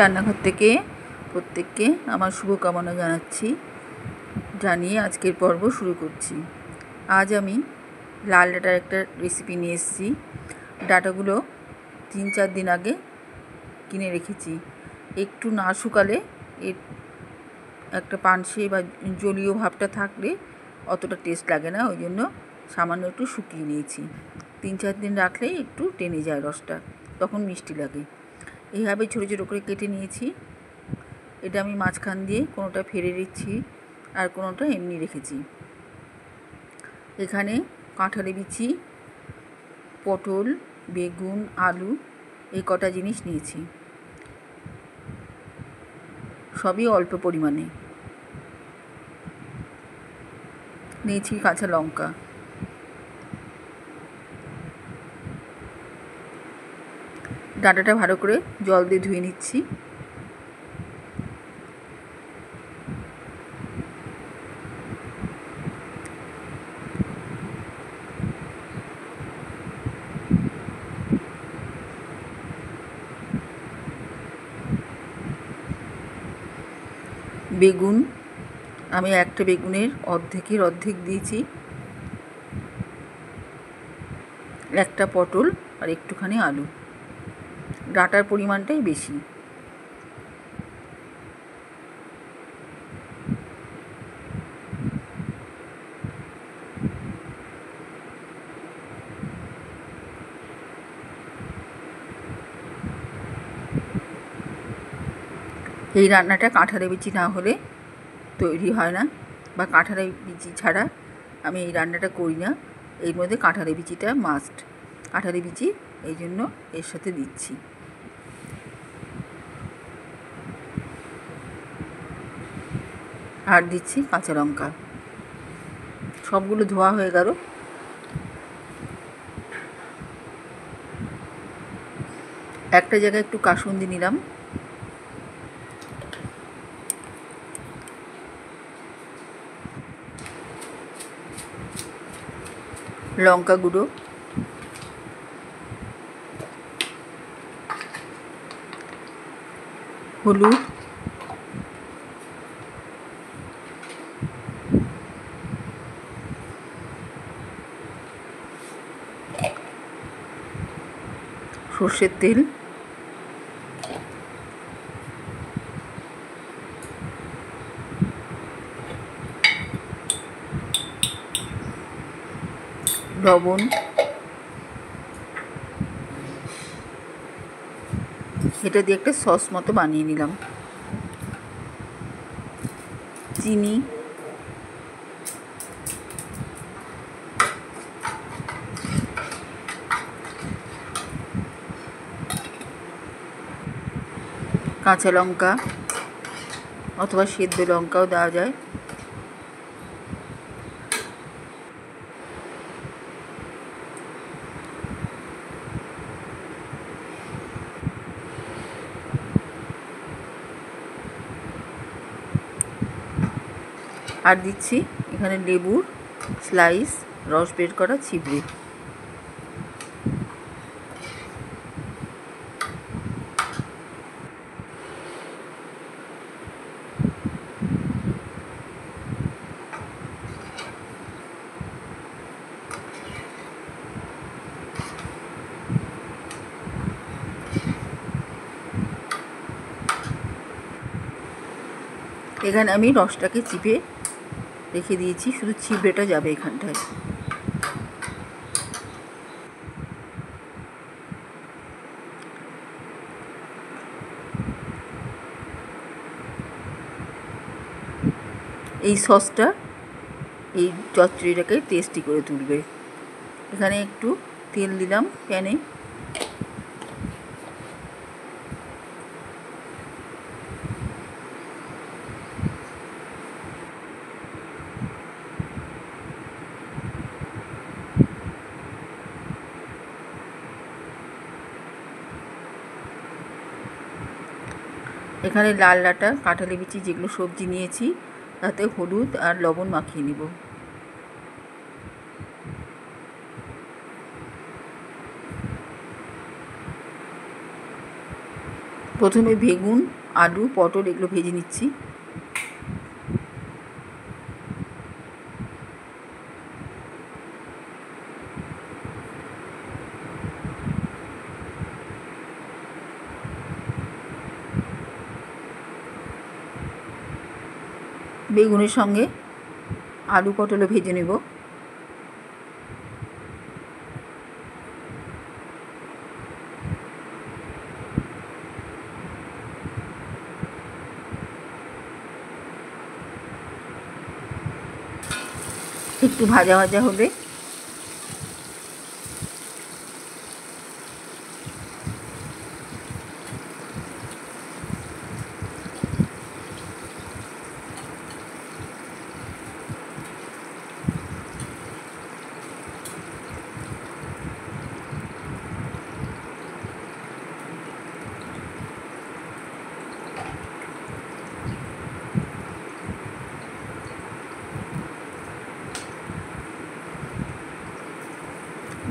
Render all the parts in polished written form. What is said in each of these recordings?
রান্নাঘর থেকে প্রত্যেককে আমার শুভকামনা জানিয়ে আজকের পর্ব শুরু করছি। আজ আমি লাল ডাঁটার একটা রেসিপি নিয়ে এসেছি। ডাঁটাগুলো 3-4 দিন আগে কিনে রেখেছি। একটু না শুকালে এর একটা পানসে বা জলীয় ভাবটা থাকলে অতটা টেস্ট লাগে না, ওই জন্য সামান্য একটু শুকিয়ে নিয়েছি। 3-4 দিন রাখলেই একটু টেনে যায় রসটা, তখন মিষ্টি লাগে। এইভাবে ছোটো ছোটো করে কেটে নিয়েছি। এটা আমি মাঝখান দিয়ে কোনোটা ফেলে দিচ্ছি আর কোনোটা এমনি রেখেছি। এখানে কাঁঠালি বিচি, পটল, বেগুন, আলু এই কটা জিনিস নিয়েছি, সবই অল্প পরিমাণে। নিয়েছি কাঁচা লঙ্কা। ডাঁটাটা ভালো করে জল দিয়ে ধুয়ে নিচ্ছি। বেগুন আমি একটা বেগুনের অর্ধেকের অর্ধেক দিয়েছি। একটা পটল আর একটুখানি আলু। ডাঁটার পরিমাণটাই বেশি। এই রান্নাটা কাঁঠালি বিচি না হলে তৈরি হয় না, বা কাঁঠালি বিচি ছাড়া আমি এই রান্নাটা করি না। এর মধ্যে কাঁঠালি বিচিটা মাস্ট। কাঁঠালি বিচি এই জন্য এর সাথে দিচ্ছি। আর দিচ্ছি কাঁচা লঙ্কা। সবগুলো ধোয়া হয়ে গেল। একটা জায়গায় একটু কাসুন্দি নিলাম, লঙ্কা গুঁড়ো, হলুদ, সর্ষের তেল, লবণ, এটা দিয়ে একটা সস মতো বানিয়ে নিলাম। চিনি, কাঁচা লঙ্কা অথবা সেদ্ধ লঙ্কাও দেওয়া যায়। আর দিচ্ছি এখানে লেবুর স্লাইস, রস বের করা চিবড়ে। এখানে আমি রসটাকে চিপে রেখে দিয়েছি, শুধু চিবড়েটা যাবে এখানটায়। এই সসটা এই চচ্চড়িটাকে টেস্টি করে তুলবে। এখানে একটু তেল দিলাম প্যানে। এখানে লাল ডাঁটা, কাঁঠালি বিচি যেগুলো সবজি নিয়েছি তাতে হলুদ আর লবণ মাখিয়ে নিব। প্রথমে বেগুন, আলু, পটল এগুলো ভেজে নিচ্ছি। বেগুনের সঙ্গে আলু পটলও ভেজে নেব। একটু ভাজা ভাজা হলে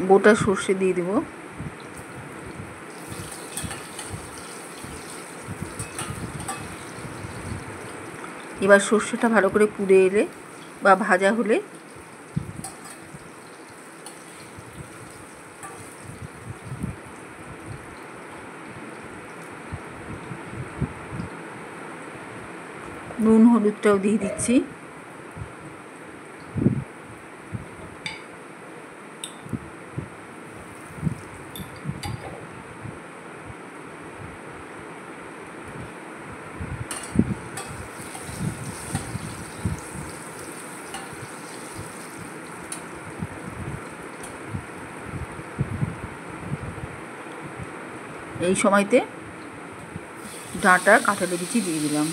গোটা সর্ষে দিয়ে দেব। এবার সর্ষেটা ভালো করে পুড়ে এলে বা ভাজা হলে নুন হলুদটাও দিয়ে দিচ্ছি। এই সময়তে ডাঁটা কাঁঠালের বিচি দিয়ে দিলাম।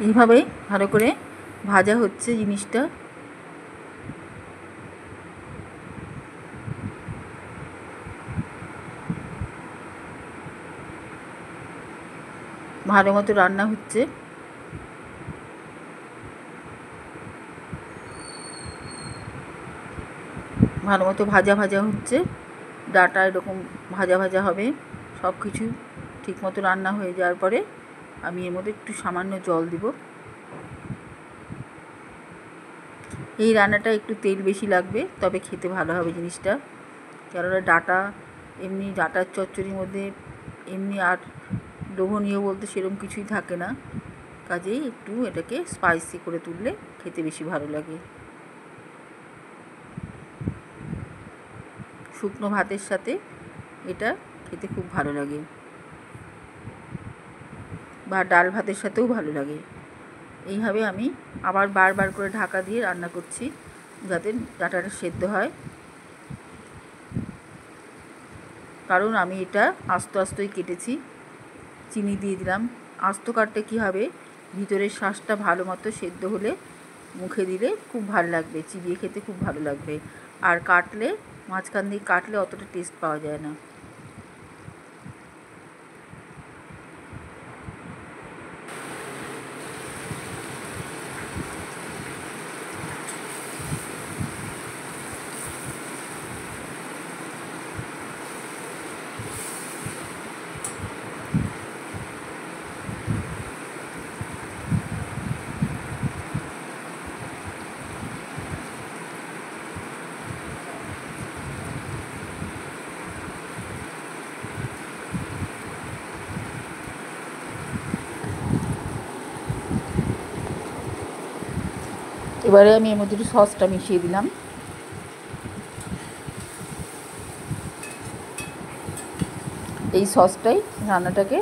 এইভাবে ভালো করে ভাজা হচ্ছে জিনিসটা। ভালো মতো রান্না হচ্ছে। ভালো মতো ভাজা ভাজা হচ্ছে। ডাঁটা এরকম ভাজা ভাজা হবে। সব কিছু ঠিক মতো রান্না হয়ে যাওয়ার পরে আমি এর মধ্যে একটু সামান্য জল দিব। এই রান্নাটা একটু তেল বেশি লাগবে, তবে খেতে ভালো হবে জিনিসটা। কেননা ডাঁটা এমনি ডাঁটার চচ্চড়ির মধ্যে এমনি আর লোভনীয় বলতে সেরকম কিছুই থাকে না, কাজেই একটু এটাকে স্পাইসি করে তুললে খেতে বেশি ভালো লাগে। শুকনো ভাতের সাথে এটা খেতে খুব ভালো লাগে, বা ডাল ভাতের সাথেও ভালো লাগে। এইভাবে আমি আবার বারবার করে ঢাকা দিয়ে রান্না করছি যাতে ডাঁটাটা সেদ্ধ হয়, কারণ আমি এটা আস্ত আস্তই কেটেছি। চিনি দিয়ে দিলাম। আস্ত কাটলে কী হবে, ভিতরের শাঁসটা ভালো মতো সেদ্ধ হলে মুখে দিলে খুব ভালো লাগবে, চিবিয়ে খেতে খুব ভালো লাগবে। আর কাটলে মাঝখান দিয়ে কাটলে অতটা টেস্ট পাওয়া যায় না। এবারে আমি এর মধ্যে একটু সসটা মিশিয়ে দিলাম। এই সসটাই রান্নাটাকে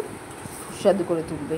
সুস্বাদু করে তুলবে।